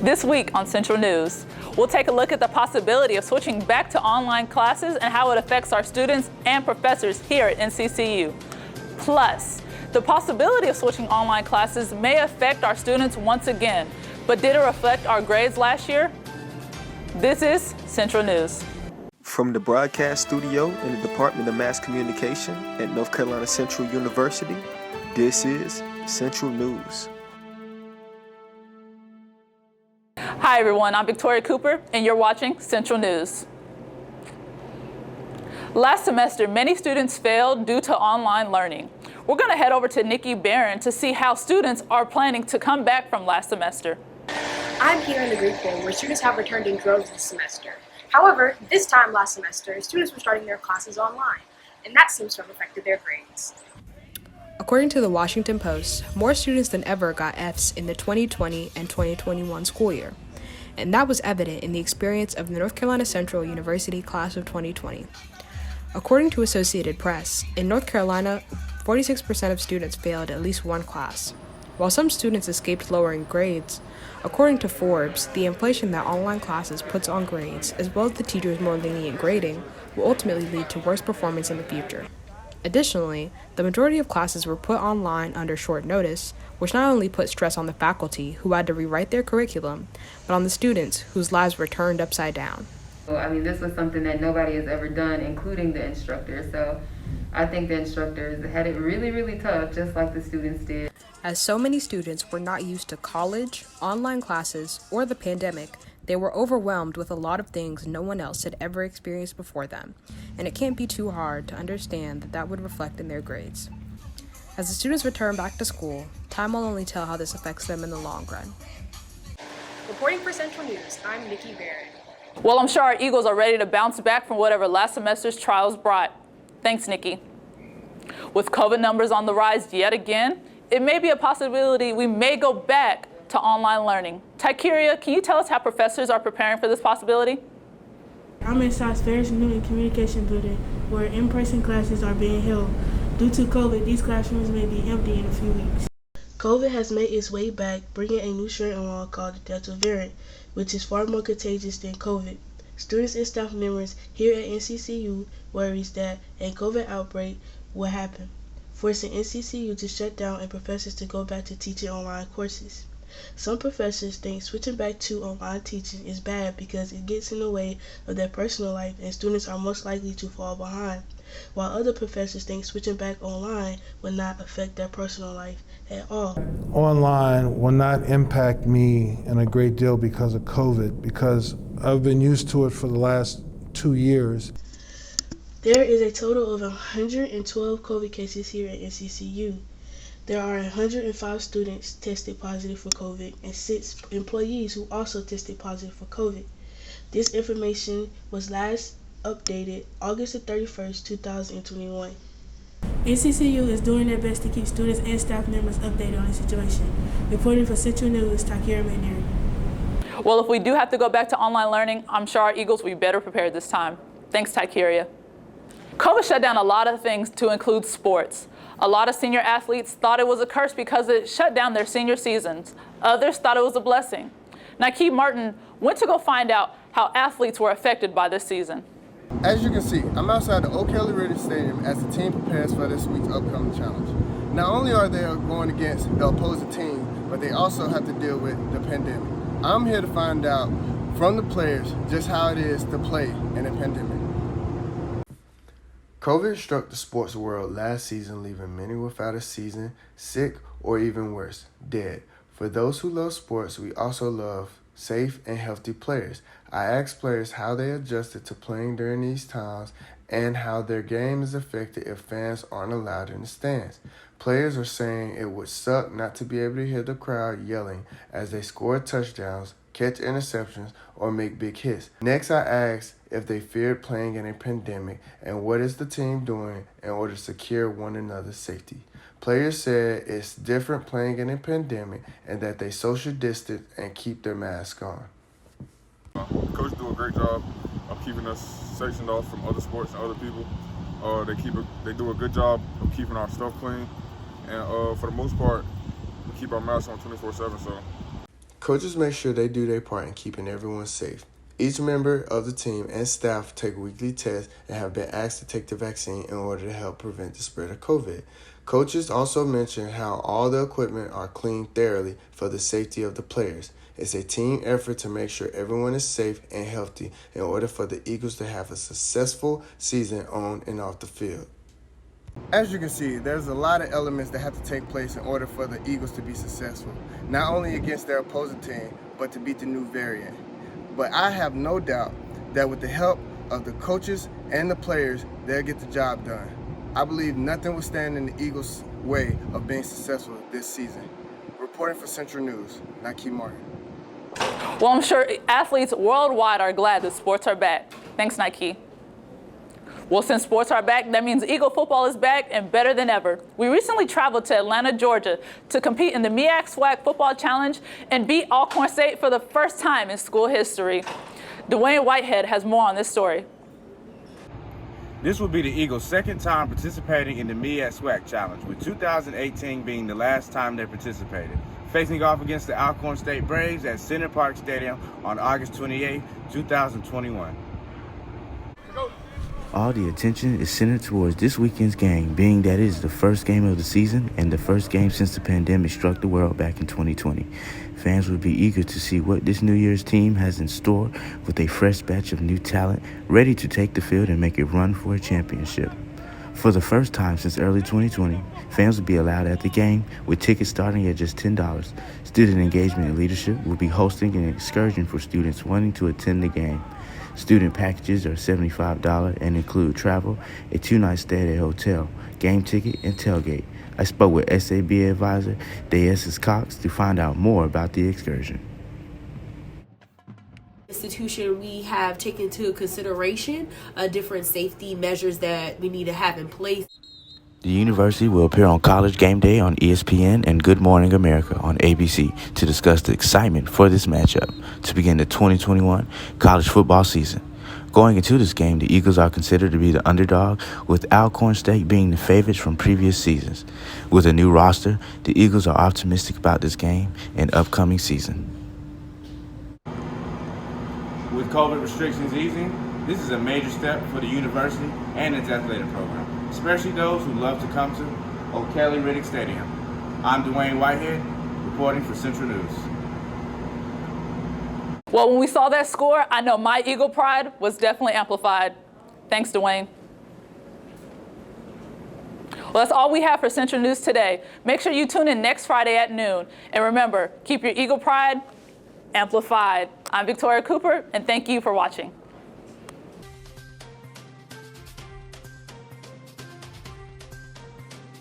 This week on Central News, we'll take a look at the possibility of switching back to online classes and how it affects our students and professors here at NCCU. Plus, the possibility of switching online classes may affect our students once again, but did it reflect our grades last year? This is Central News. From the broadcast studio in the Department of Mass Communication at North Carolina Central University, this is Central News. Hi everyone, I'm Victoria Cooper and you're watching Central News. Last semester, many students failed due to online learning. We're going to head over to Nikki Barron to see how students are planning to come back from last semester. I'm here in the Greek room where students have returned in droves this semester. However, this time last semester, students were starting their classes online, and that seems to have affected their grades. According to the Washington Post, more students than ever got Fs in the 2020 and 2021 school year, and that was evident in the experience of the North Carolina Central University class of 2020. According to Associated Press, in North Carolina, 46% of students failed at least one class. While some students escaped lowering grades, according to Forbes, the inflation that online classes puts on grades, as well as the teachers' more lenient grading, will ultimately lead to worse performance in the future. Additionally, the majority of classes were put online under short notice, which not only put stress on the faculty, who had to rewrite their curriculum, but on the students, whose lives were turned upside down. This was something that nobody has ever done, including the instructors. So I think the instructors had it really, really tough, just like the students did. As so many students were not used to college, online classes, or the pandemic, they were overwhelmed with a lot of things no one else had ever experienced before them, and it can't be too hard to understand that that would reflect in their grades. As the students return back to school, time will only tell how this affects them in the long run. Reporting for Central News, I'm Nikki Barron. Well, I'm sure our Eagles are ready to bounce back from whatever last semester's trials brought. Thanks, Nikki. With COVID numbers on the rise yet again, it may be a possibility we may go back to online learning. Tykeria, can you tell us how professors are preparing for this possibility? I'm in South Ferris Newton Communication Building, where in-person classes are being held. Due to COVID, these classrooms may be empty in a few weeks. COVID has made its way back, bringing a new strain along called the Delta variant, which is far more contagious than COVID. Students and staff members here at NCCU worries that a COVID outbreak will happen, forcing NCCU to shut down and professors to go back to teaching online courses. Some professors think switching back to online teaching is bad because it gets in the way of their personal life and students are most likely to fall behind, while other professors think switching back online will not affect their personal life at all. Online will not impact me in a great deal because of COVID, because I've been used to it for the last 2 years. There is a total of 112 COVID cases here at NCCU. There are 105 students tested positive for COVID and 6 employees who also tested positive for COVID. This information was last updated August 31st, 2021. NCCU is doing their best to keep students and staff members updated on the situation. Reporting for Central News, Tykeria McNary. Well, if we do have to go back to online learning, I'm sure our Eagles will be better prepared this time. Thanks, Tykeria. COVID shut down a lot of things to include sports. A lot of senior athletes thought it was a curse because it shut down their senior seasons. Others thought it was a blessing. Nike Martin went to go find out how athletes were affected by this season. As you can see, I'm outside the O'Kelly Ridge Stadium as the team prepares for this week's upcoming challenge. Not only are they going against the opposing team, but they also have to deal with the pandemic. I'm here to find out from the players just how it is to play in a pandemic. COVID struck the sports world last season, leaving many without a season, sick, or even worse, dead. For those who love sports, we also love safe and healthy players. I asked players how they adjusted to playing during these times and how their game is affected if fans aren't allowed in the stands. Players are saying it would suck not to be able to hear the crowd yelling as they score touchdowns, catch interceptions, or make big hits. Next, I asked if they feared playing in a pandemic and what is the team doing in order to secure one another's safety. Players said it's different playing in a pandemic and that they social distance and keep their mask on. Coach do a great job of keeping us sectioned off from other sports and other people. They do a good job of keeping our stuff clean, and for the most part, we keep our masks on 24/7. So Coaches make sure they do their part in keeping everyone safe. Each member of the team and staff take weekly tests and have been asked to take the vaccine in order to help prevent the spread of COVID. Coaches also mention how all the equipment are cleaned thoroughly for the safety of the players. It's a team effort to make sure everyone is safe and healthy in order for the Eagles to have a successful season on and off the field. As you can see, there's a lot of elements that have to take place in order for the Eagles to be successful, not only against their opposing team, but to beat the new variant. But I have no doubt that with the help of the coaches and the players, they'll get the job done. I believe nothing will stand in the Eagles' way of being successful this season. Reporting for Central News, Nike Martin. Well, I'm sure athletes worldwide are glad that sports are back. Thanks, Nike. Well, since sports are back, that means Eagle football is back and better than ever. We recently traveled to Atlanta, Georgia to compete in the MEAC SWAC football challenge and beat Alcorn State for the first time in school history. Dwayne Whitehead has more on this story. This will be the Eagles' second time participating in the MEAC SWAC challenge, with 2018 being the last time they participated. Facing off against the Alcorn State Braves at Center Park Stadium on August 28, 2021. All the attention is centered towards this weekend's game, being that it is the first game of the season and the first game since the pandemic struck the world back in 2020. Fans will be eager to see what this New Year's team has in store with a fresh batch of new talent ready to take the field and make a run for a championship. For the first time since early 2020, fans will be allowed at the game with tickets starting at just $10. Student Engagement and Leadership will be hosting an excursion for students wanting to attend the game. Student packages are $75 and include travel, a 2-night stay at a hotel, game ticket, and tailgate. I spoke with SAB advisor Deasis Cox to find out more about the excursion. Institution, we have taken into consideration different safety measures that we need to have in place. The university will appear on College Game Day on ESPN and Good Morning America on ABC to discuss the excitement for this matchup to begin the 2021 college football season. Going into this game, the Eagles are considered to be the underdog, with Alcorn State being the favorites from previous seasons. With a new roster, the Eagles are optimistic about this game and upcoming season. With COVID restrictions easing, this is a major step for the university and its athletic program, especially those who love to come to O'Kelly-Riddick Stadium. I'm Dwayne Whitehead, reporting for Central News. Well, when we saw that score, I know my Eagle pride was definitely amplified. Thanks, Dwayne. Well, that's all we have for Central News today. Make sure you tune in next Friday at noon. And remember, keep your Eagle pride amplified. I'm Victoria Cooper, and thank you for watching.